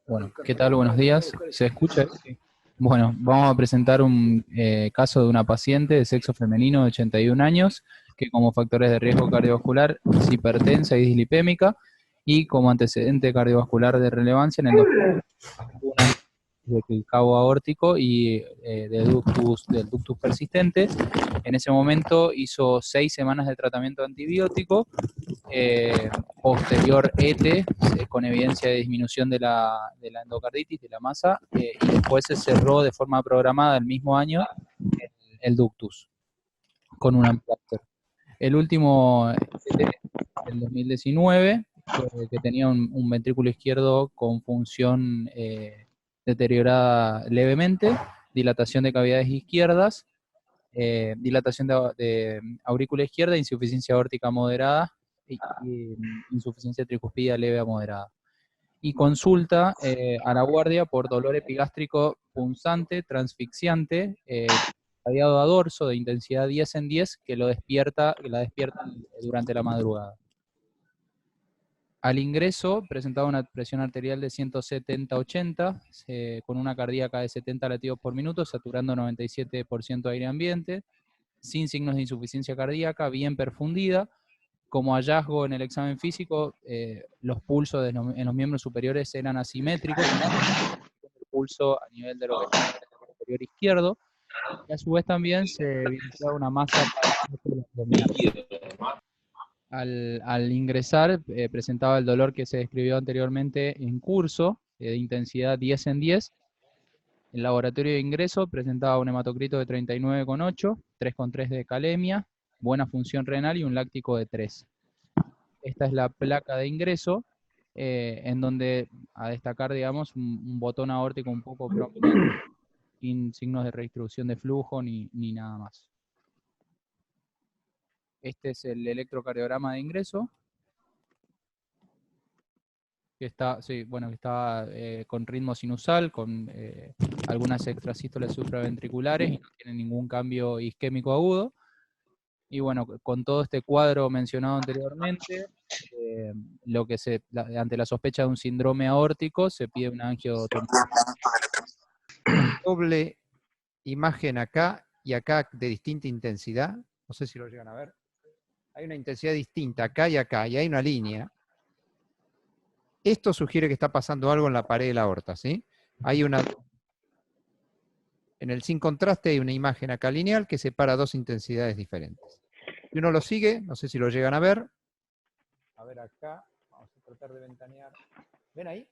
Bueno, ¿qué tal? Buenos días. ¿Se escucha? Sí. Bueno, vamos a presentar un caso de una paciente de sexo femenino de 81 años que como factores de riesgo cardiovascular es hipertensa y dislipémica y como antecedente cardiovascular de relevancia en el 2000 hubo una del cabo aórtico y del ductus persistente. En ese momento hizo 6 semanas de tratamiento antibiótico, posterior ETE, con evidencia de disminución de la endocarditis, de la masa, y después se cerró de forma programada el mismo año el ductus con un ampláster. El último ETE del 2019, que tenía un ventrículo izquierdo con función deteriorada levemente, dilatación de cavidades izquierdas, dilatación de aurícula izquierda, insuficiencia aórtica moderada y insuficiencia tricuspida leve a moderada. Y consulta a la guardia por dolor epigástrico punzante, transfixiante, radiado a dorso de intensidad 10 en 10 que la despierta durante la madrugada. Al ingreso presentaba una presión arterial de 170-80, con una cardíaca de 70 latidos por minuto, saturando 97% de aire ambiente, sin signos de insuficiencia cardíaca, bien perfundida. Como hallazgo en el examen físico, los pulsos en los miembros superiores eran asimétricos, el pulso a nivel de lo que es el superior izquierdo, y a su vez también se evidenciaba una masa abdominal. Al ingresar presentaba el dolor que se describió anteriormente en curso, de intensidad 10 en 10. El laboratorio de ingreso presentaba un hematocrito de 39,8, 3,3 de calemia, buena función renal y un láctico de 3. Esta es la placa de ingreso, en donde a destacar, digamos, un botón aórtico un poco prominente, sin signos de redistribución de flujo ni nada más. Este es el electrocardiograma de ingreso, que está, sí, bueno, que estaba con ritmo sinusal, con algunas extrasístoles supraventriculares y no tiene ningún cambio isquémico agudo. Y bueno, con todo este cuadro mencionado anteriormente, ante la sospecha de un síndrome aórtico, se pide una angiotomografía. Doble imagen acá y acá de distinta intensidad. No sé si lo llegan a ver. Hay una intensidad distinta acá, y hay una línea. Esto sugiere que está pasando algo en la pared de la aorta, ¿sí? En el sin contraste hay una imagen acá lineal que separa dos intensidades diferentes. Si uno lo sigue, no sé si lo llegan a ver. A ver acá, vamos a tratar de ventanear. ¿Ven ahí?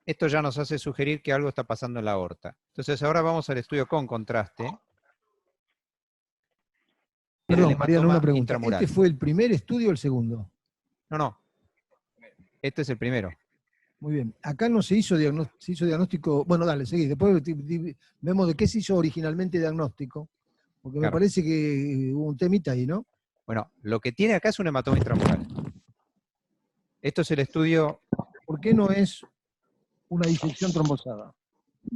Esto ya nos hace sugerir que algo está pasando en la aorta. Entonces ahora vamos al estudio con contraste. Perdón, Mariano, una pregunta. Intramural. ¿Este fue el primer estudio o el segundo? No. Este es el primero. Muy bien. Acá no se hizo diagnóstico. Bueno, dale, seguí. Después vemos de qué se hizo originalmente diagnóstico. Porque me parece que hubo un temita ahí, ¿no? Bueno, lo que tiene acá es un hematoma intramural. Esto es el estudio. ¿Por qué no es una disección trombosada?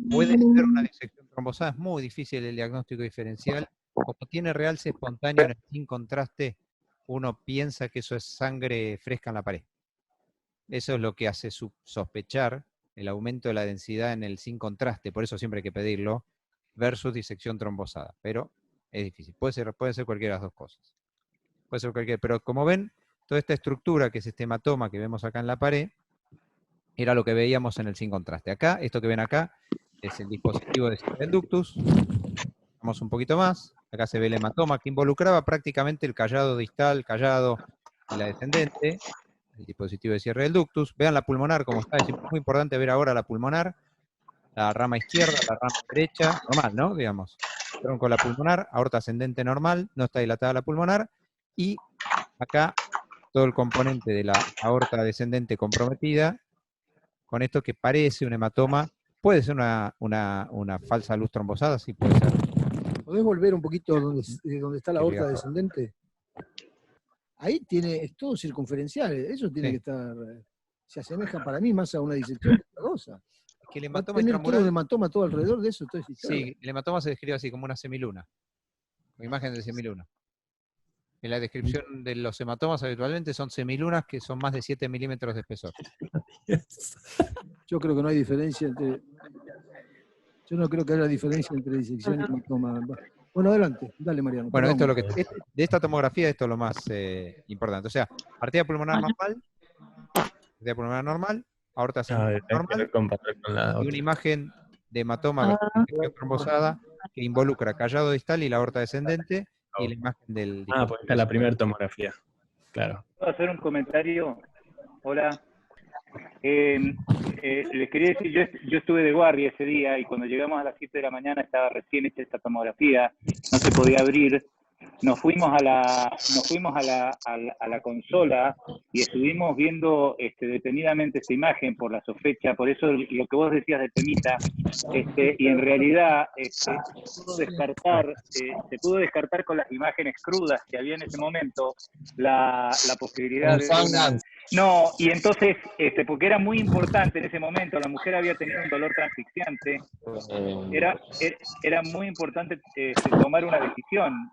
Puede ser una disección trombosada, es muy difícil el diagnóstico diferencial. Como tiene realce espontáneo en el sin contraste, uno piensa que eso es sangre fresca en la pared. Eso es lo que hace sospechar el aumento de la densidad en el sin contraste, por eso siempre hay que pedirlo, versus disección trombosada. Pero es difícil, puede ser cualquiera de las dos cosas. Puede ser cualquiera, pero como ven, toda esta estructura que es este hematoma que vemos acá en la pared, era lo que veíamos en el sin contraste. Acá, esto que ven acá, es el dispositivo de cierre del ductus. Vamos un poquito más. Acá se ve el hematoma que involucraba prácticamente el callado distal, callado y la descendente, el dispositivo de cierre del ductus. Vean la pulmonar como está, es muy importante ver ahora la pulmonar, la rama izquierda, la rama derecha, normal, ¿no? Digamos, tronco de la pulmonar, aorta ascendente normal, no está dilatada la pulmonar, y acá todo el componente de la aorta descendente comprometida, con esto que parece un hematoma. ¿Puede ser una falsa luz trombosada? Sí, puede ser. ¿Podés volver un poquito donde está la aorta descendente? Ahí es todo circunferencial, eso tiene que estar, se asemeja para mí más a una disección que otra cosa. Es que el Va a hematoma tener intramural, todo un hematoma todo alrededor de eso, todo esa historia. sí, el hematoma se describe así como una semiluna, como imagen de semiluna. En la descripción de los hematomas habitualmente son semilunas que son más de 7 milímetros de espesor. Yo creo que no hay diferencia entre... Yo no creo que haya diferencia entre disección y hematoma. Bueno, adelante, dale Mariano. Bueno, perdón. esto es lo que, de esta tomografía esto es lo más importante. O sea, partida pulmonar normal, aorta central normal, y una imagen de hematoma trombosada que involucra callado distal y la aorta descendente, y la imagen del... Pues esta es la primera tomografía. Claro. ¿Puedo hacer un comentario? Hola. Les quería decir, yo estuve de guardia ese día y cuando llegamos a las 7 de la mañana estaba recién hecha esta tomografía, no se podía abrir. Nos fuimos a la consola y estuvimos viendo detenidamente esta imagen por la sospecha, por eso lo que vos decías de Temita, y en realidad se pudo descartar con las imágenes crudas que había en ese momento la posibilidad de una... No, y entonces, porque era muy importante en ese momento, la mujer había tenido un dolor transfixiante, era muy importante tomar una decisión.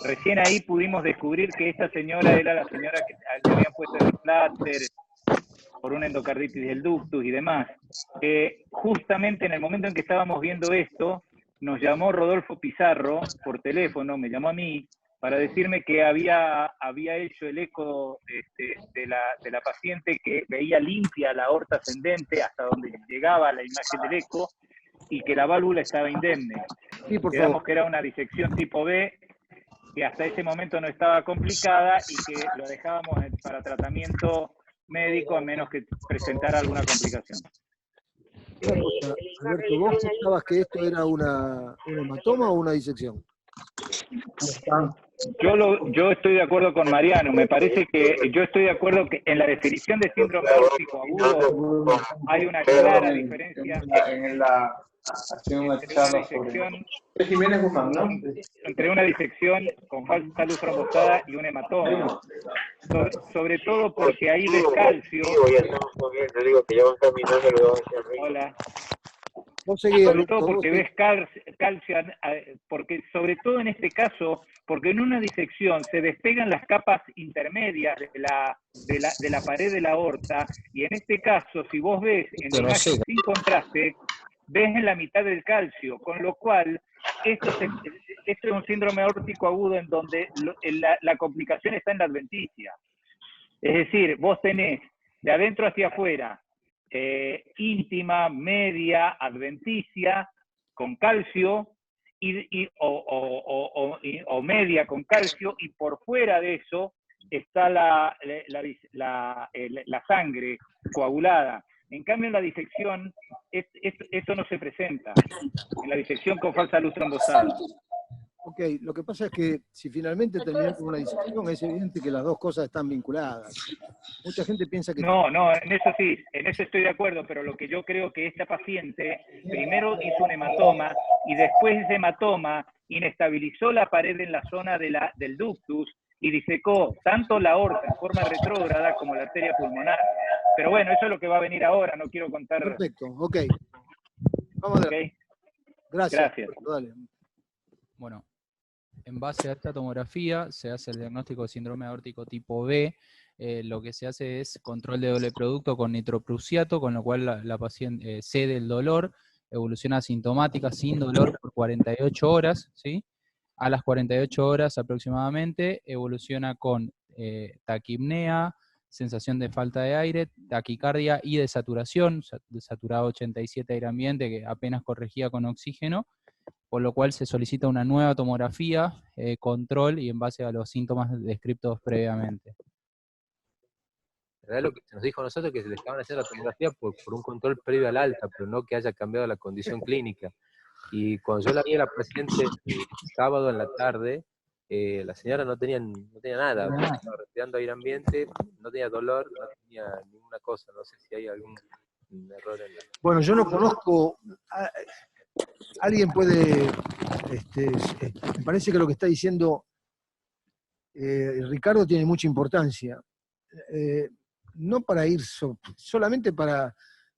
Recién ahí pudimos descubrir que esta señora era la señora que le habían puesto el pláster por una endocarditis del ductus y demás. Justamente en el momento en que estábamos viendo esto, nos llamó Rodolfo Pizarro por teléfono, me llamó a mí, para decirme que había hecho el eco de la paciente, que veía limpia la aorta ascendente hasta donde llegaba la imagen del eco y que la válvula estaba indemne. Sí, por Quedamos favor. que era una disección tipo B, que hasta ese momento no estaba complicada y que lo dejábamos para tratamiento médico a menos que presentara alguna complicación. Una cosa, Alberto, ¿vos pensabas que esto era un hematoma o una disección? Yo estoy de acuerdo con Mariano, me parece que yo estoy de acuerdo que en la definición de síndrome aórtico agudo hay una clara diferencia entre una disección con falsa luz trombosada y un hematoma, sobre todo porque ahí ves calcio. Hola. Sobre todo porque ves calcio, porque sobre todo en este caso, porque en una disección se despegan las capas intermedias de la pared de la aorta, y en este caso, si vos ves en la imagen sin contraste, ves en la mitad del calcio, con lo cual esto es un síndrome aórtico agudo en donde la complicación está en la adventicia. Es decir, vos tenés de adentro hacia afuera íntima, media, adventicia, con calcio, o media con calcio, y por fuera de eso está la sangre coagulada. En cambio, en la disección, esto no se presenta. En la disección con falsa luz trombosada. Ok, lo que pasa es que si finalmente terminamos con una disección, es evidente que las dos cosas están vinculadas. Mucha gente piensa que... No, en eso sí, en eso estoy de acuerdo, pero lo que yo creo que esta paciente primero hizo un hematoma y después ese hematoma inestabilizó la pared en la zona del ductus y disecó tanto la aorta en forma retrógrada como la arteria pulmonar. Pero bueno, eso es lo que va a venir ahora, no quiero contar... Perfecto, ok. Vamos a ver. ¿Okay? Gracias. Gracias. Dale. Bueno, en base a esta tomografía se hace el diagnóstico de síndrome aórtico tipo B. Lo que se hace es control de doble producto con nitroprusiato, con lo cual la paciente cede el dolor, evoluciona asintomática sin dolor por 48 horas, ¿sí? A las 48 horas aproximadamente evoluciona con taquipnea, sensación de falta de aire, taquicardia y desaturación, desaturado 87 aire ambiente que apenas corregía con oxígeno, por lo cual se solicita una nueva tomografía, control y en base a los síntomas descritos previamente. En realidad lo que se nos dijo a nosotros es que se le estaban haciendo la tomografía por un control previo al alta, pero no que haya cambiado la condición clínica. Y cuando yo la vi a la paciente el sábado en la tarde, la señora no tenía nada, estaba respirando aire ambiente, no tenía dolor, no tenía ninguna cosa, no sé si hay algún error en la... Bueno, yo no conozco... Alguien puede... me parece que lo que está diciendo Ricardo tiene mucha importancia. No para ir solamente para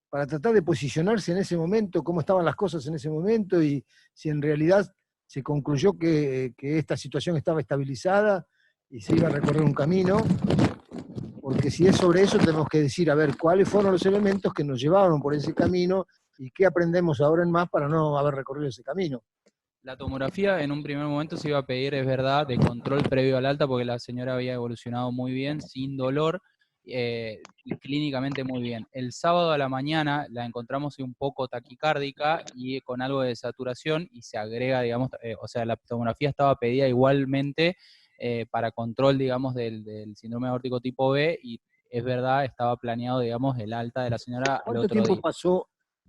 tratar de posicionarse en ese momento, cómo estaban las cosas en ese momento y si en realidad se concluyó que esta situación estaba estabilizada y se iba a recorrer un camino, porque si es sobre eso tenemos que decir, a ver, cuáles fueron los elementos que nos llevaron por ese camino y qué aprendemos ahora en más para no haber recorrido ese camino. La tomografía en un primer momento se iba a pedir, es verdad, de control previo al alta, porque la señora había evolucionado muy bien, sin dolor, y clínicamente muy bien. El sábado a la mañana la encontramos un poco taquicárdica y con algo de saturación, y se agrega, digamos, o sea, la tomografía estaba pedida igualmente para control, digamos, del síndrome aórtico tipo B, y es verdad, estaba planeado, digamos, el alta de la señora al ¿Cuánto otro tiempo día. pasó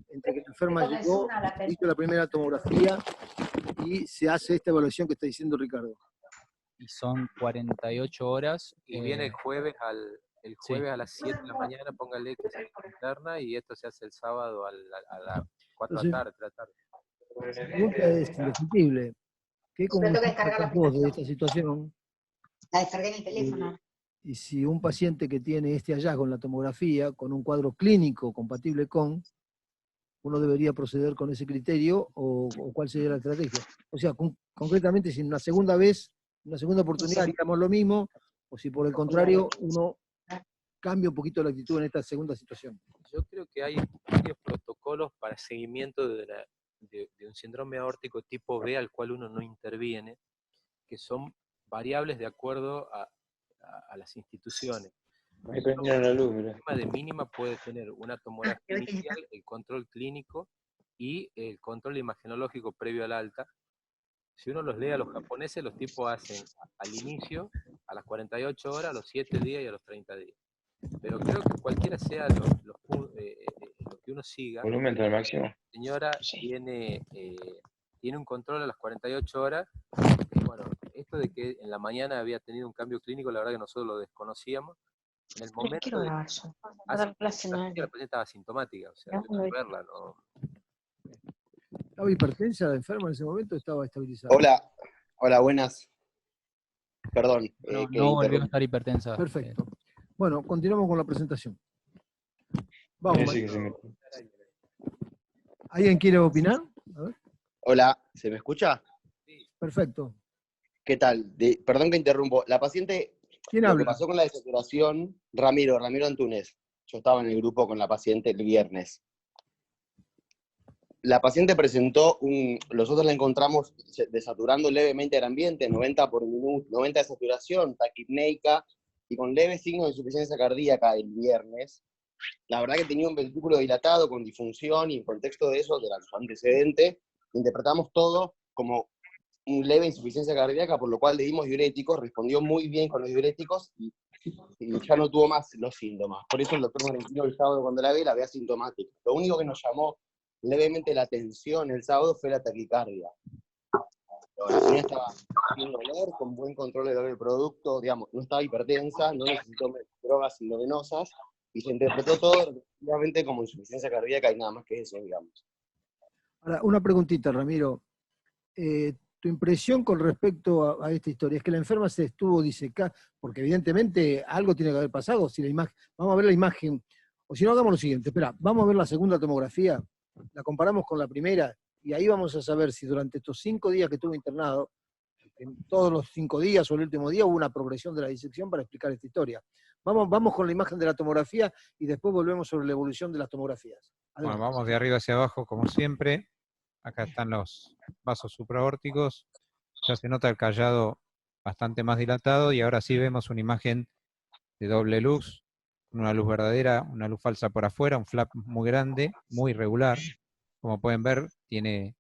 entre que la enferma llegó, hizo la primera tomografía y se hace esta evaluación que está diciendo Ricardo? Y son 48 horas. Y viene el jueves sí. a las 7 de la mañana, póngale que se interna, y esto se hace el sábado a las 4 de la tarde, 3 de la tarde. La pregunta es indefectible. ¿Qué conclusión sacás vos de esta situación? La descargué en el teléfono. Y si un paciente que tiene este hallazgo en la tomografía, con un cuadro clínico compatible con, uno debería proceder con ese criterio o cuál sería la estrategia? O sea, concretamente, si en una segunda vez, una segunda oportunidad haríamos lo mismo, o si por el contrario uno cambia un poquito la actitud en esta segunda situación. Yo creo que hay varios protocolos para seguimiento de un síndrome aórtico tipo B al cual uno no interviene, que son variables de acuerdo a las instituciones. Ahí prendieron la luz, mirá. De mínima puede tener una tomografía inicial, el control clínico y el control imagenológico previo al alta. Si uno los lee a los japoneses, los tipos hacen al inicio, a las 48 horas, a los 7 días y a los 30 días. Pero creo que cualquiera sea lo que uno siga, Volumen al máximo. la señora tiene un control a las 48 horas. Bueno, esto de que en la mañana había tenido un cambio clínico, la verdad que nosotros lo desconocíamos. En el momento de la paciente estaba asintomática, o sea, había que verla, ¿no? ¿Estaba hipertensa la enferma en ese momento o estaba estabilizada? Hola, buenas. Perdón. No volvió a estar hipertensa. Perfecto. Bueno, continuamos con la presentación. Vamos. Sí, sí, ¿Alguien quiere opinar? A ver. Hola, ¿se me escucha? Perfecto. ¿Qué tal? Perdón que interrumpo. La paciente, ¿Quién lo habla? que pasó con la desaturación, Ramiro Antúnez. Yo estaba en el grupo con la paciente el viernes. La paciente presentó nosotros la encontramos desaturando levemente el ambiente, 90 por minuto, 90 de saturación, taquipneica, y con leves signos de insuficiencia cardíaca el viernes. La verdad que tenía un ventrículo dilatado con disfunción, y en contexto de eso, de su antecedente, interpretamos todo como una leve insuficiencia cardíaca, por lo cual le dimos diuréticos, respondió muy bien con los diuréticos y ya no tuvo más los síntomas. Por eso el doctor Valentino el sábado cuando la ve asintomática. Lo único que nos llamó levemente la atención el sábado fue la taquicardia. La señora estaba sin dolor, con buen control de dolor del producto, digamos, no estaba hipertensa, no necesitó drogas endovenosas, y se interpretó todo efectivamente como insuficiencia cardíaca y nada más que eso, digamos. Ahora, una preguntita, Ramiro. Tu impresión con respecto a esta historia es que la enferma se estuvo disecada, porque evidentemente algo tiene que haber pasado. Si la imagen, vamos a ver la imagen, o si no, hagamos lo siguiente. Espera, vamos a ver la segunda tomografía, la comparamos con la primera, y ahí vamos a saber si durante estos 5 días que estuvo internado, en todos los 5 días o el último día, hubo una progresión de la disección para explicar esta historia. Vamos con la imagen de la tomografía y después volvemos sobre la evolución de las tomografías. Adelante. Bueno, vamos de arriba hacia abajo, como siempre. Acá están los vasos supraórticos. Ya se nota el callado bastante más dilatado, y ahora sí vemos una imagen de doble luz, una luz verdadera, una luz falsa por afuera, un flap muy grande, muy irregular. Como pueden ver, tiene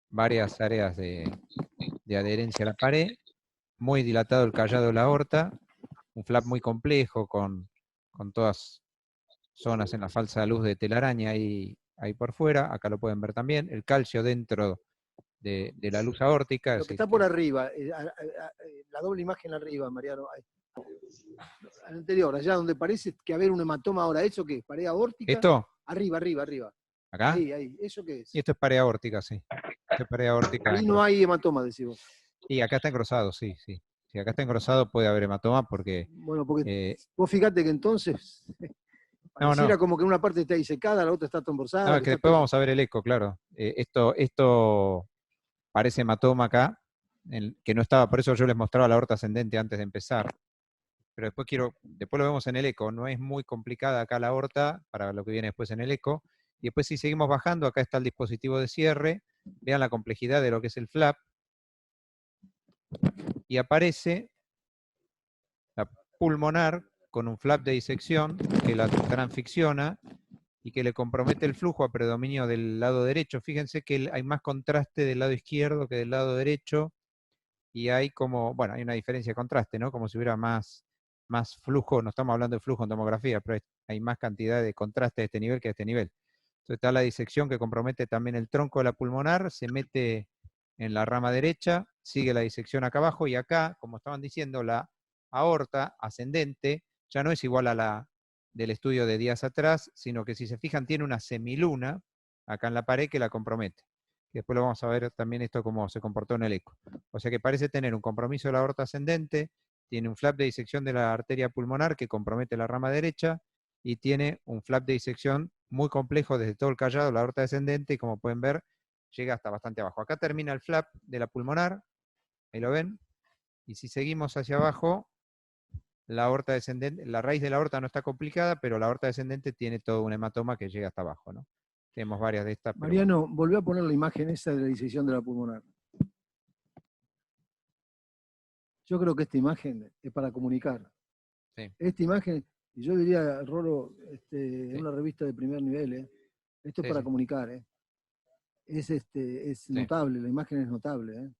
varias áreas de adherencia a la pared, muy dilatado el callado de la aorta, un flap muy complejo con todas zonas en la falsa luz de telaraña ahí por fuera. Acá lo pueden ver también, el calcio dentro de la luz aórtica. Lo que está por arriba, la doble imagen arriba, Mariano, al anterior, allá donde parece que haber un hematoma ahora, ¿eso qué es? ¿Pared aórtica? ¿Esto? Arriba. ¿Acá? Ahí, ¿eso qué es? Y esto es pared aórtica, sí. Esto es pared aórtica. Ahí no hay hematoma, decimos. Y acá está engrosado, sí. Si acá está engrosado puede haber hematoma porque... Bueno, porque vos fíjate que entonces pareciera como que una parte está disecada, la otra está tromborzada. No, es que después vamos a ver el eco, claro. Esto parece hematoma acá, que no estaba, por eso yo les mostraba la aorta ascendente antes de empezar. Pero después lo vemos en el eco, no es muy complicada acá la aorta, para lo que viene después en el eco. Y después si seguimos bajando, acá está el dispositivo de cierre, vean la complejidad de lo que es el flap, y aparece la pulmonar con un flap de disección que la transficciona y que le compromete el flujo a predominio del lado derecho. Fíjense que hay más contraste del lado izquierdo que del lado derecho, y hay como, bueno, hay una diferencia de contraste, ¿no? Como si hubiera más flujo, no estamos hablando de flujo en tomografía, pero hay más cantidad de contraste de este nivel que de este nivel. Entonces está la disección que compromete también el tronco de la pulmonar, se mete en la rama derecha, sigue la disección acá abajo, y acá, como estaban diciendo, la aorta ascendente ya no es igual a la del estudio de días atrás, sino que si se fijan tiene una semiluna acá en la pared que la compromete. Después lo vamos a ver también esto cómo se comportó en el eco. O sea que parece tener un compromiso de la aorta ascendente, tiene un flap de disección de la arteria pulmonar que compromete la rama derecha, y tiene un flap de disección muy complejo desde todo el callado, la aorta descendente, y como pueden ver, llega hasta bastante abajo. Acá termina el flap de la pulmonar, ahí lo ven, y si seguimos hacia abajo, la aorta descendente, la raíz de la aorta no está complicada, pero la aorta descendente tiene todo un hematoma que llega hasta abajo, ¿no? Tenemos varias de estas. Mariano, volví a poner la imagen esa de la disección de la pulmonar. Yo creo que esta imagen es para comunicar. Sí. Esta imagen, y yo diría, Rolo, en una revista de primer nivel, esto es para comunicar. Es notable, la imagen es notable.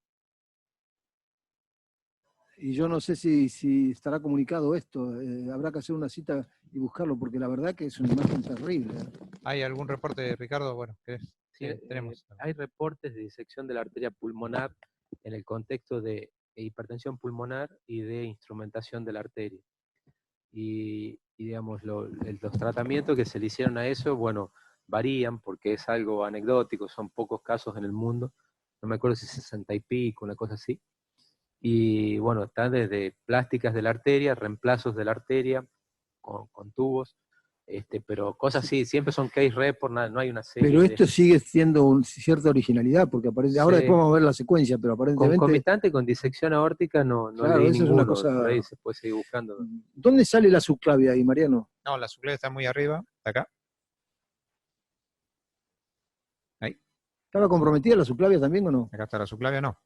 Y yo no sé si estará comunicado esto. Habrá que hacer una cita y buscarlo, porque la verdad que es una imagen terrible. ¿Hay algún reporte, Ricardo? Bueno, sí, tenemos. Hay reportes de disección de la arteria pulmonar en el contexto de hipertensión pulmonar y de instrumentación de la arteria. Y digamos, los tratamientos que se le hicieron a eso, bueno, varían porque es algo anecdótico, son pocos casos en el mundo, no me acuerdo si 60 y pico, una cosa así. Y bueno, están desde plásticas de la arteria, reemplazos de la arteria con tubos, pero cosas así, siempre son case report, no hay una serie. Pero esto sigue siendo cierta originalidad, porque aparece, ahora después vamos a ver la secuencia, pero aparentemente... Concomitante con disección aórtica no claro, leí eso ninguno, es una cosa... por ahí se puede seguir buscando. ¿Dónde sale la subclavia ahí, Mariano? No, la subclavia está muy arriba, acá. Ahí. ¿Estaba comprometida la subclavia también o no? Acá está la subclavia, no.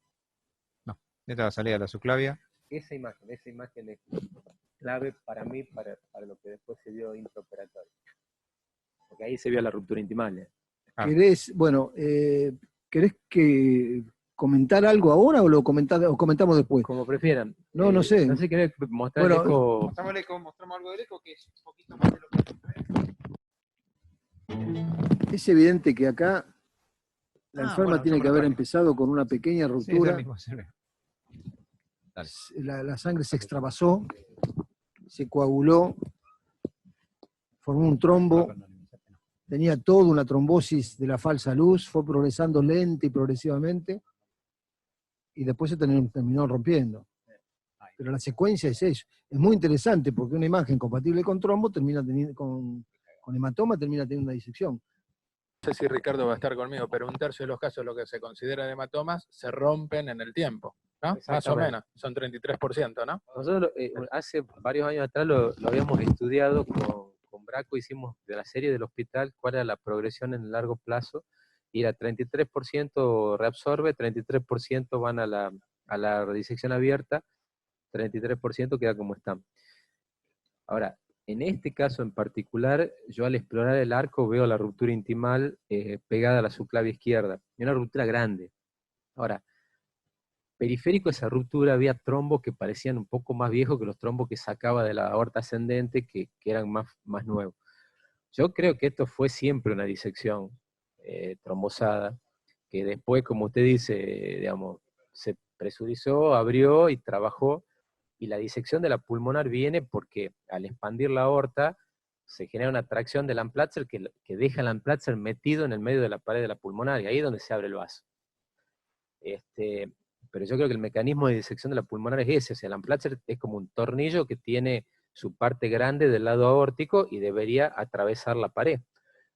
No, esta es la salida de la subclavia. Esa imagen es clave para mí, para lo que después se dio intraoperatorio. Porque ahí se vio la ruptura intimal. ¿Querés, ¿querés que comentar algo ahora o lo comentamos después? Como prefieran. No sé. No sé, ¿querés mostrar el eco? Mostramos algo del eco que es un poquito más de lo que... Es evidente que acá la enferma tiene que haber empezado con una pequeña ruptura. La sangre se extravasó, se coaguló, formó un trombo, tenía toda una trombosis de la falsa luz, fue progresando lenta y progresivamente, y después se terminó rompiendo. Pero la secuencia es eso. Es muy interesante porque una imagen compatible con trombo termina teniendo, con hematoma termina teniendo una disección. No sé si Ricardo va a estar conmigo, pero un tercio de los casos, lo que se considera hematomas, se rompen en el tiempo, ¿no? Más o menos, son 33%, ¿no? Nosotros hace varios años atrás lo habíamos estudiado con Braco, hicimos de la serie del hospital cuál era la progresión en el largo plazo, y era 33% reabsorbe, 33% van a la disección abierta, 33% queda como está. Ahora, en este caso en particular, yo al explorar el arco veo la ruptura intimal pegada a la subclavia izquierda, y una ruptura grande. Ahora, periférico a esa ruptura había trombos que parecían un poco más viejos que los trombos que sacaba de la aorta ascendente, que eran más nuevos. Yo creo que esto fue siempre una disección trombosada, que después, como usted dice, digamos, se presurizó, abrió y trabajó. Y la disección de la pulmonar viene porque al expandir la aorta se genera una tracción del Lamplatzer que deja el Lamplatzer metido en el medio de la pared de la pulmonar, y ahí es donde se abre el vaso. Pero yo creo que el mecanismo de disección de la pulmonar es ese, o sea, el Lamplatzer es como un tornillo que tiene su parte grande del lado aórtico y debería atravesar la pared.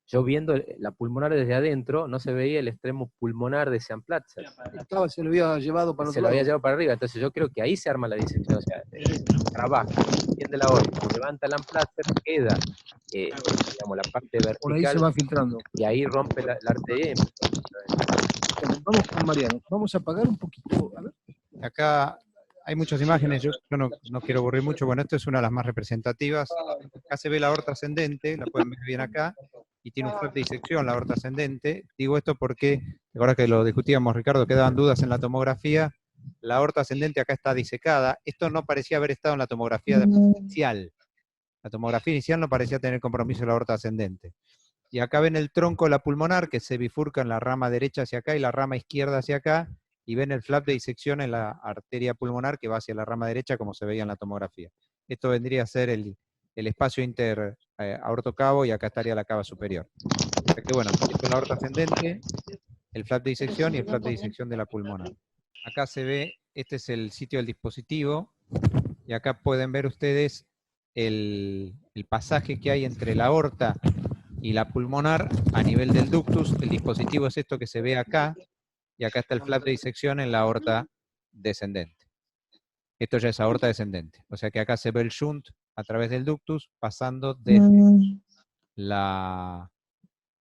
yo viendo la pulmonar desde adentro, no se veía el extremo pulmonar de Sean-Platzer. Se lo había llevado para Se otro lo había lado. llevado para arriba, entonces yo creo que ahí se arma la disección, o sea, trabaja, extiende la aorta, levanta el Sean-Platzer, queda, digamos, la parte Por ahí se vertical, va filtrando. y ahí rompe la arteria. Bueno, vamos con Mariano. Vamos a apagar un poquito. A ver. Acá hay muchas imágenes, yo no quiero aburrir mucho. Bueno, esta es una de las más representativas. Acá se ve la aorta ascendente, la pueden ver bien acá, y tiene un flap de disección, la aorta ascendente. Digo esto porque, ahora que lo discutíamos, Ricardo, quedaban dudas en la tomografía. La aorta ascendente acá está disecada. Esto no parecía haber estado en la tomografía inicial. La tomografía inicial no parecía tener compromiso de la aorta ascendente. Y acá ven el tronco de la pulmonar que se bifurca en la rama derecha hacia acá y la rama izquierda hacia acá, y ven el flap de disección en la arteria pulmonar que va hacia la rama derecha como se veía en la tomografía. Esto vendría a ser el espacio inter-aortocavo y acá estaría la cava superior. O sea que bueno, esto es la aorta ascendente, el flap de disección y el flap de disección de la pulmonar. Acá se ve, este es el sitio del dispositivo, y acá pueden ver ustedes el pasaje que hay entre la aorta y la pulmonar a nivel del ductus. El dispositivo es esto que se ve acá, y acá está el flap de disección en la aorta descendente. Esto ya es aorta descendente. O sea que acá se ve el shunt a través del ductus pasando desde la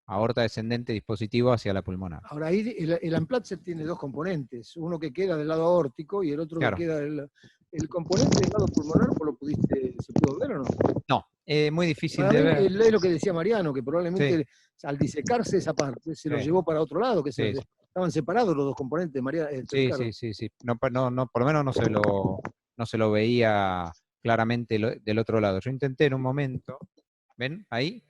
aorta descendente dispositivo hacia la pulmonar. Ahora ahí el Amplatzer tiene dos componentes, uno que queda del lado aórtico y el otro Claro. que queda el componente del lado pulmonar, ¿se pudo ver o no? No, muy difícil Para de mí, ver. es lo que decía Mariano, que probablemente al disecarse esa parte se lo Sí. llevó para otro lado, que Sí. estaban separados los dos componentes, Sí. No, por lo menos no se lo veía claramente del otro lado. Yo intenté en un momento, ¿ven? Ahí,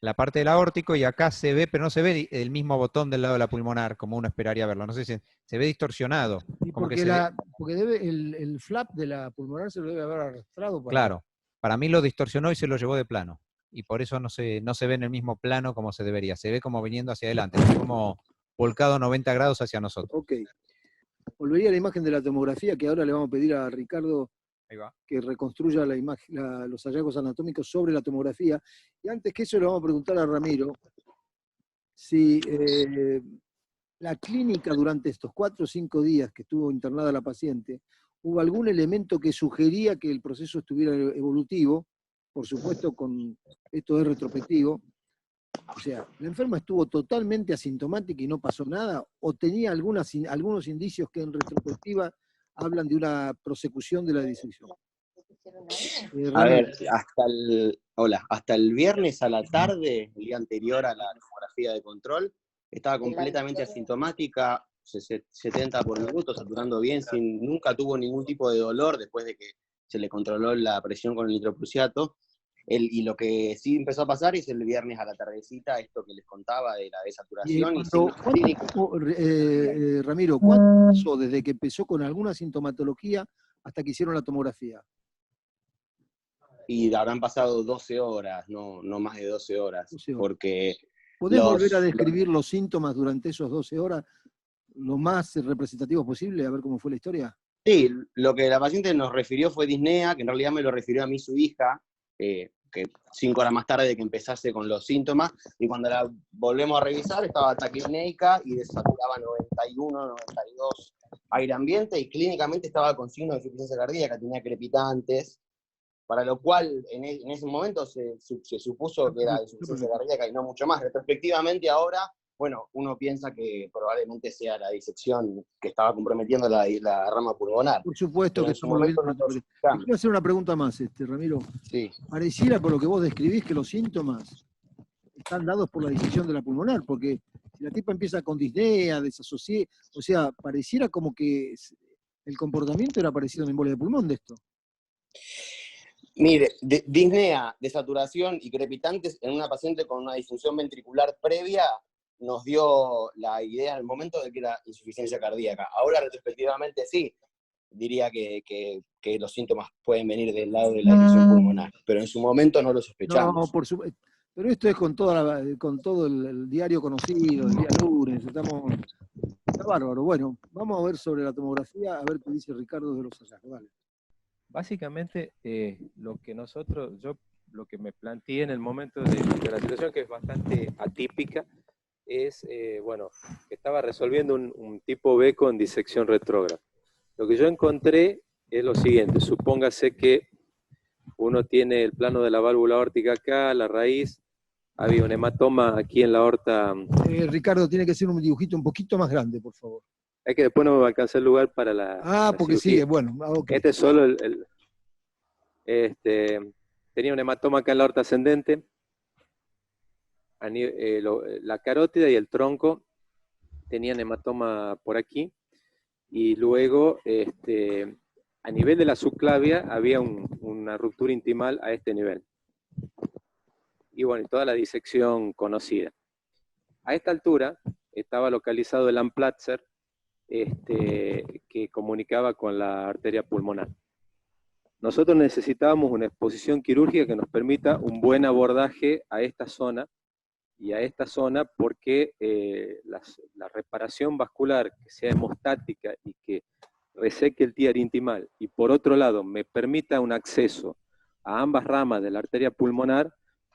la parte del aórtico, y acá se ve, pero no se ve el mismo botón del lado de la pulmonar, como uno esperaría verlo. No sé si se ve distorsionado. Y Como que porque el flap de la pulmonar se lo debe haber arrastrado para... Claro, para mí lo distorsionó y se lo llevó de plano. Y por eso no se ve en el mismo plano como se debería. Se ve como viniendo hacia adelante, como volcado 90 grados hacia nosotros. Ok. Volvería a la imagen de la tomografía, que ahora le vamos a pedir a Ricardo Ahí va. que reconstruya la imagen, los hallazgos anatómicos sobre la tomografía. Y antes que eso le vamos a preguntar a Ramiro si la clínica durante estos 4 o 5 días que estuvo internada la paciente, hubo algún elemento que sugería que el proceso estuviera evolutivo, por supuesto esto es retrospectivo. O sea, ¿la enferma estuvo totalmente asintomática y no pasó nada? ¿O tenía algunos indicios que en retrospectiva hablan de una prosecución de la disección? A ver, hasta el viernes a la tarde, el día anterior a la tomografía de control, estaba completamente asintomática, 70 por minuto, saturando bien, nunca tuvo ningún tipo de dolor después de que se le controló la presión con el nitroprusiato. Y lo que sí empezó a pasar es el viernes a la tardecita, esto que les contaba de la desaturación. Ramiro, ¿cuánto pasó desde que empezó con alguna sintomatología hasta que hicieron la tomografía? Y habrán pasado 12 horas, no más de 12 horas. 12 horas. Porque ¿Podés volver a describir los síntomas durante esos 12 horas, lo más representativo posible, a ver cómo fue la historia? Sí, lo que la paciente nos refirió fue disnea, que en realidad me lo refirió a mí su hija, que 5 horas más tarde de que empezase con los síntomas, y cuando la volvemos a revisar estaba taquipneica y desaturaba 91, 92 aire ambiente, y clínicamente estaba con signos de insuficiencia cardíaca, tenía crepitantes, para lo cual en ese momento se supuso que era insuficiencia cardíaca y no mucho más. Retrospectivamente ahora, bueno, uno piensa que probablemente sea la disección que estaba comprometiendo la rama pulmonar. Por supuesto que estamos viendo. Quiero hacer una pregunta más, Ramiro. Sí. Pareciera, por lo que vos describís, que los síntomas están dados por la disección de la pulmonar, porque si la tipa empieza con disnea, desasocié, o sea, pareciera como que el comportamiento era parecido a una embolia de pulmón de esto. Mire, disnea, desaturación y crepitantes en una paciente con una disfunción ventricular previa nos dio la idea en el momento de que era insuficiencia cardíaca. Ahora, retrospectivamente, sí, diría que los síntomas pueden venir del lado de la disfunción pulmonar, pero en su momento no lo sospechamos. No, por supuesto. Pero esto es con todo el diario conocido, el día lunes, está bárbaro. Bueno, vamos a ver sobre la tomografía, a ver qué dice Ricardo de los hallazgos. Vale. Básicamente, lo que yo lo que me planteé en el momento de la situación, que es bastante atípica, es, bueno, que estaba resolviendo un tipo B con disección retrógrada. Lo que yo encontré es lo siguiente: supóngase que uno tiene el plano de la válvula aórtica acá, la raíz, había un hematoma aquí en la aorta. Ricardo, tiene que ser un dibujito un poquito más grande, por favor. Es que después no me va a alcanzar el lugar para la porque cirugía. sigue, bueno. Okay. Este es solo tenía un hematoma acá en la aorta ascendente, la carótida y el tronco tenían hematoma por aquí, y luego a nivel de la subclavia había una ruptura intimal a este nivel. Y bueno, toda la disección conocida. A esta altura estaba localizado el Amplatzer, que comunicaba con la arteria pulmonar. Nosotros necesitábamos una exposición quirúrgica que nos permita un buen abordaje a esta zona, y a esta zona porque la reparación vascular que sea hemostática y que reseque el TIAR intimal, y por otro lado me permita un acceso a ambas ramas de la arteria pulmonar,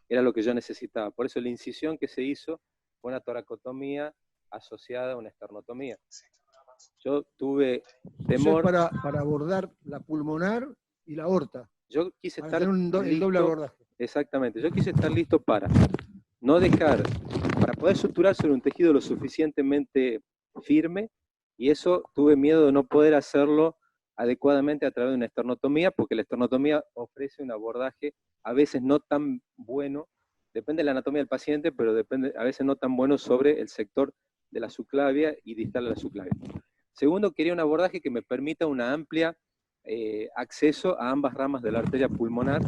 era lo que yo necesitaba. Por eso la incisión que se hizo fue una toracotomía asociada a una esternotomía. Yo tuve temor. Eso es para abordar la pulmonar y la aorta. Yo quise estar el doble abordaje. Exactamente, yo quise estar listo para no dejar, para poder suturar sobre un tejido lo suficientemente firme, y eso tuve miedo de no poder hacerlo adecuadamente a través de una esternotomía, porque la esternotomía ofrece un abordaje a veces no tan bueno, depende de la anatomía del paciente, pero depende a veces no tan bueno sobre el sector de la subclavia y distal de la subclavia. Segundo, quería un abordaje que me permita una amplia acceso a ambas ramas de la arteria pulmonar,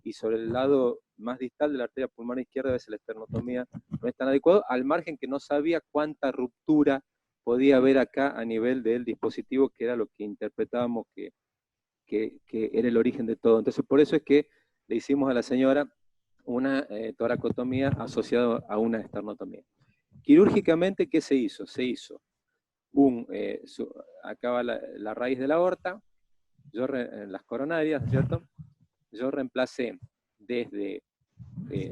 y sobre el lado más distal de la arteria pulmonar izquierda a veces la esternotomía no es tan adecuado, al margen que no sabía cuánta ruptura podía haber acá a nivel del dispositivo, que era lo que interpretábamos que era el origen de todo. Entonces por eso es que le hicimos a la señora una toracotomía asociada a una esternotomía. Quirúrgicamente, ¿qué se hizo? Se hizo acá va la raíz de la aorta, las coronarias, ¿cierto? Yo reemplacé desde,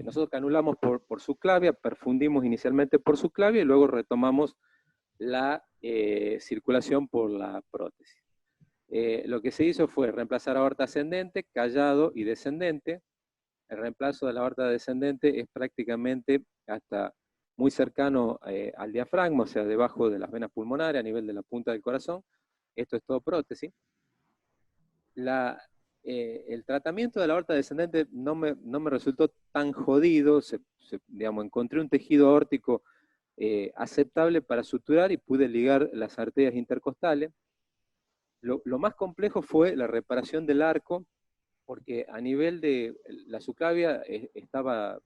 nosotros canulamos por subclavia, perfundimos inicialmente por subclavia y luego retomamos la circulación por la prótesis. Lo que se hizo fue reemplazar aorta ascendente, callado y descendente. El reemplazo de la aorta descendente es prácticamente hasta muy cercano al diafragma, o sea, debajo de las venas pulmonares, a nivel de la punta del corazón. Esto es todo prótesis. El tratamiento de la aorta descendente no me resultó tan jodido, digamos, encontré un tejido aórtico aceptable para suturar y pude ligar las arterias intercostales. Lo más complejo fue la reparación del arco, porque a nivel de la subclavia estaba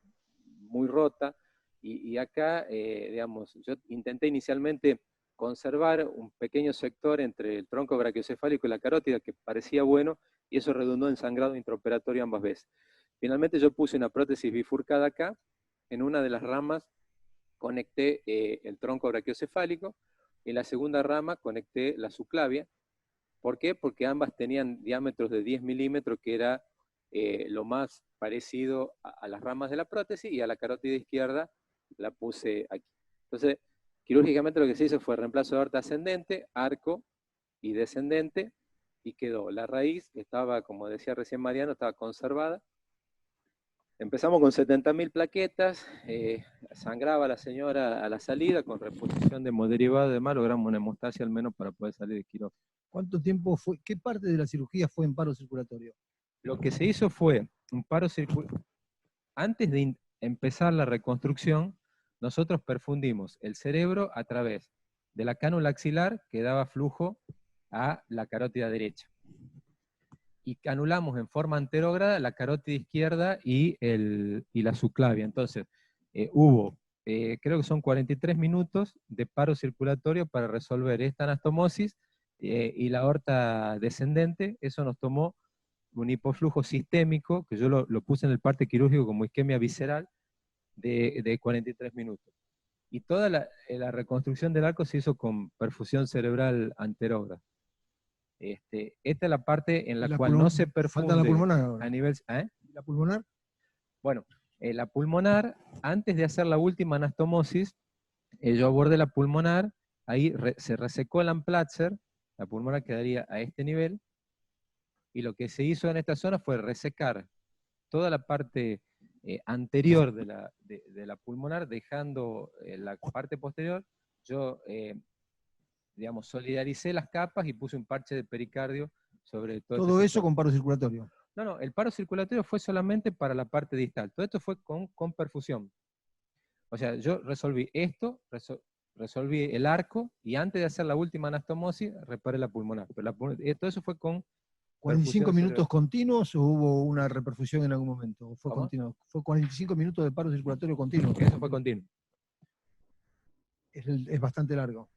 muy rota, y acá, digamos, yo intenté inicialmente conservar un pequeño sector entre el tronco brachiocefálico y la carótida que parecía bueno, y eso redundó en sangrado intraoperatorio ambas veces. Finalmente yo puse una prótesis bifurcada acá, en una de las ramas conecté el tronco brachiocefálico, y en la segunda rama conecté la subclavia. ¿Por qué? Porque ambas tenían diámetros de 10 milímetros, que era lo más parecido a las ramas de la prótesis, y a la carótida izquierda la puse aquí. Entonces, quirúrgicamente lo que se hizo fue reemplazo de aorta ascendente, arco y descendente, y quedó. La raíz estaba, como decía recién Mariano, estaba conservada. Empezamos con 70.000 plaquetas, sangraba la señora a la salida, con reposición de hemoderivados y demás, logramos una hemostasia al menos para poder salir de quirófano. ¿Cuánto tiempo fue? ¿Qué parte de la cirugía fue en paro circulatorio? Lo que se hizo fue un paro circulatorio. Antes de empezar la reconstrucción, nosotros perfundimos el cerebro a través de la cánula axilar, que daba flujo a la carótida derecha. Y canulamos en forma anterógrada la carótida izquierda y la subclavia. Entonces, hubo, creo que son 43 minutos de paro circulatorio para resolver esta anastomosis y la aorta descendente. Eso nos tomó un hipoflujo sistémico, que yo lo puse en el parte quirúrgico como isquemia visceral, de 43 minutos. Y toda la reconstrucción del arco se hizo con perfusión cerebral anterógrada. Esta es la parte en la cual no se perfunde. Falta la pulmonar ahora. A nivel, ¿La pulmonar? Bueno, la pulmonar, antes de hacer la última anastomosis, yo abordé la pulmonar, ahí se resecó el Amplatzer, la pulmonar quedaría a este nivel, y lo que se hizo en esta zona fue resecar toda la parte anterior de la pulmonar, dejando la parte posterior. Yo, digamos, solidaricé las capas y puse un parche de pericardio sobre todo. Todo eso con paro circulatorio. No, el paro circulatorio fue solamente para la parte distal. Todo esto fue con perfusión. O sea, yo resolví esto, resolví el arco, y antes de hacer la última anastomosis, reparé la pulmonar. Pero todo eso fue con 45 perfusión minutos cerebral. continuos o hubo una reperfusión en algún momento? ¿O fue ¿Cómo? continuo? ¿Fue 45 minutos de paro circulatorio continuo? Eso fue continuo. Es bastante largo.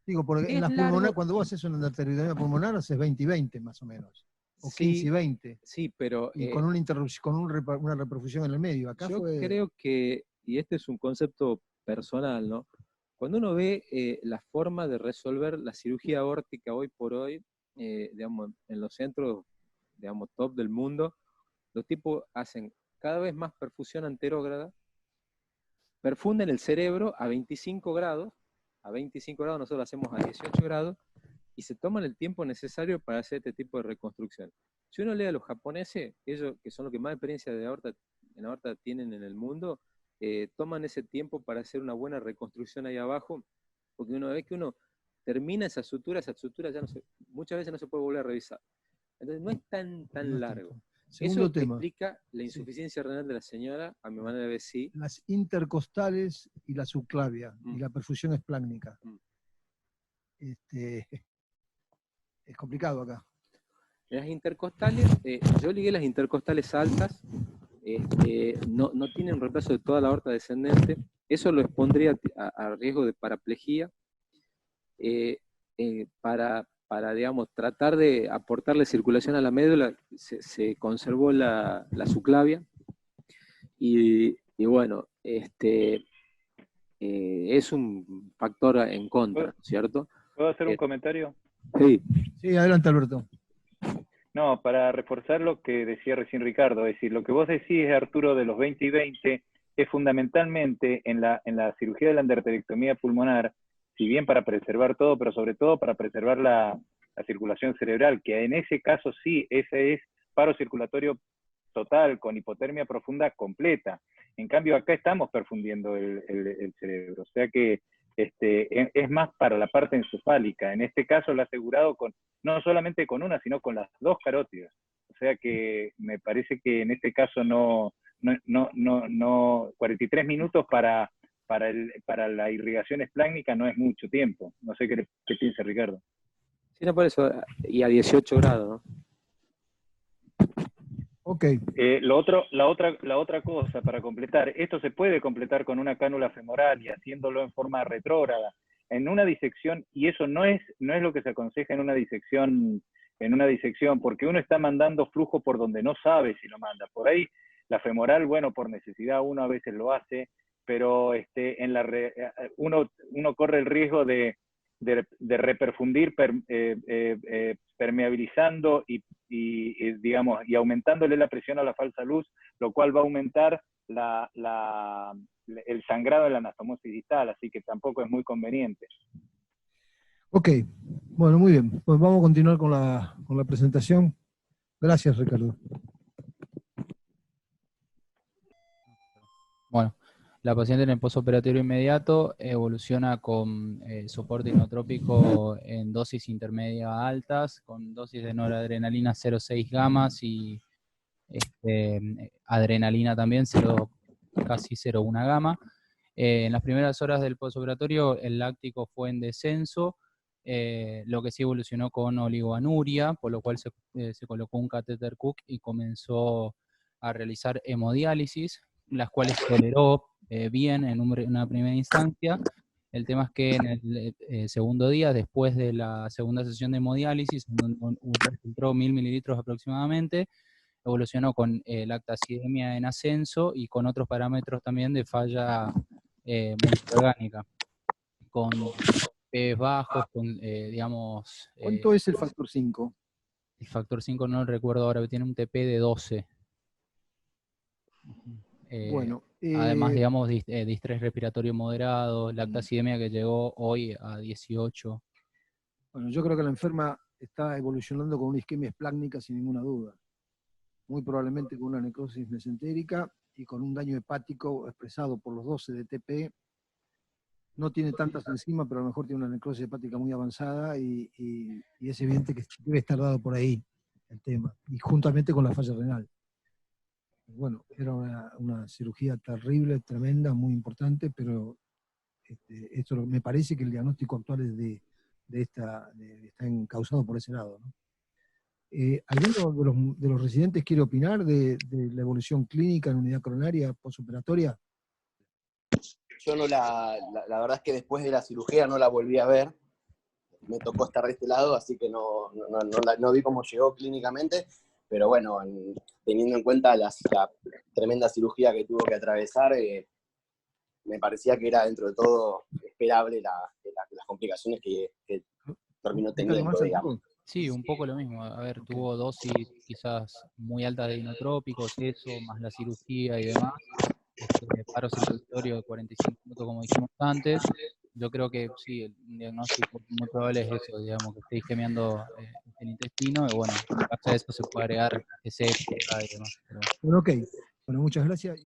Digo, porque en Es las largo. pulmonares, cuando vos haces una arteriotomía pulmonar, haces 20 y 20 más o menos. O 15 y 20. Sí, pero Y con una interrupción, con una reperfusión en el medio. Acá yo fue. creo que, y este es un concepto personal, ¿no? Cuando uno ve la forma de resolver la cirugía aórtica hoy por hoy, digamos, en los centros, digamos, top del mundo, los tipos hacen cada vez más perfusión anterógrada, perfunden el cerebro a 25 grados, nosotros lo hacemos a 18 grados, y se toman el tiempo necesario para hacer este tipo de reconstrucción. Si uno lee a los japoneses, ellos que son los que más experiencia en aorta tienen en el mundo, toman ese tiempo para hacer una buena reconstrucción ahí abajo, porque uno ve que uno termina esa sutura ya muchas veces no se puede volver a revisar. Entonces no es tan largo. Segundo Eso tema. explica la insuficiencia renal de la señora, a mi manera de ver, sí. Las intercostales y la subclavia, y la perfusión esplácnica. Es complicado acá. Las intercostales, yo ligué las intercostales altas, no tienen reemplazo de toda la aorta descendente, eso lo expondría a riesgo de paraplejía, para, digamos, tratar de aportarle circulación a la médula, se conservó la subclavia, y bueno, es un factor en contra, ¿cierto? ¿Puedo hacer un comentario? Sí. Sí, adelante, Alberto. No, para reforzar lo que decía recién Ricardo, es decir, lo que vos decís, Arturo, de los 20 y 20, es fundamentalmente en la cirugía de la endarterectomía pulmonar, si bien para preservar todo, pero sobre todo para preservar la circulación cerebral, que en ese caso sí, ese es paro circulatorio total, con hipotermia profunda completa. En cambio, acá estamos perfundiendo el cerebro, o sea que es más para la parte encefálica. En este caso lo ha asegurado no solamente con una, sino con las dos carótidas. O sea que me parece que en este caso 43 minutos para la irrigación esplácnica no es mucho tiempo. No sé qué piensa Ricardo. Sí, no, por eso, y a 18 grados, ¿no? Ok. La otra cosa para completar, esto se puede completar con una cánula femoral y haciéndolo en forma retrógrada. En una disección, y eso no es lo que se aconseja en una disección, porque uno está mandando flujo por donde no sabe si lo manda. Por ahí la femoral, bueno, por necesidad uno a veces lo hace, pero uno corre el riesgo de reperfundir permeabilizando y aumentándole la presión a la falsa luz, lo cual va a aumentar el sangrado en la anastomosis distal, así que tampoco es muy conveniente. Ok, bueno, muy bien. Pues vamos a continuar con la presentación. Gracias, Ricardo. Bueno, la paciente en el postoperatorio inmediato evoluciona con soporte inotrópico en dosis intermedia a altas, con dosis de noradrenalina 0,6 gamas y adrenalina también casi 0,1 gama. En las primeras horas del postoperatorio el láctico fue en descenso, lo que sí evolucionó con oligoanuria, por lo cual se colocó un catéter Cook y comenzó a realizar hemodiálisis, las cuales toleró bien en una primera instancia. El tema es que en el segundo día, después de la segunda sesión de hemodiálisis, en donde filtró 1000 mililitros aproximadamente, evolucionó con lactacidemia en ascenso y con otros parámetros también de falla multiorgánica, con P bajos, con, digamos... ¿Cuánto es el factor 5? El factor 5 no lo recuerdo ahora, pero tiene un TP de 12. Bueno, Además, digamos, distrés respiratorio moderado, lactacidemia que llegó hoy a 18. Bueno, yo creo que la enferma está evolucionando con una isquemia esplácnica sin ninguna duda. Muy probablemente con una necrosis mesentérica y con un daño hepático expresado por los 12 de TP. No tiene tantas enzimas, pero a lo mejor tiene una necrosis hepática muy avanzada y es evidente que debe estar dado por ahí el tema, y juntamente con la falla renal. Bueno, era una cirugía terrible, tremenda, muy importante, pero esto me parece que el diagnóstico actual es está encausado por ese lado, ¿no? ¿Alguno de los residentes quiere opinar de la evolución clínica en unidad coronaria postoperatoria? Yo no la verdad es que después de la cirugía no la volví a ver. Me tocó estar de este lado, así que no vi cómo llegó clínicamente, pero bueno, teniendo en cuenta la tremenda cirugía que tuvo que atravesar, me parecía que era dentro de todo esperable las complicaciones que terminó teniendo, digamos. Sí, un poco lo mismo. A ver, tuvo dosis quizás muy altas de inotrópicos, eso, más la cirugía y demás. Paro circulatorio de 45 minutos, como dijimos antes. Yo creo que sí, el diagnóstico muy probable es eso, digamos, que esté isquemiando el intestino, y bueno, en base a eso se puede agregar ese época y demás. Bueno, ok. Bueno, muchas gracias.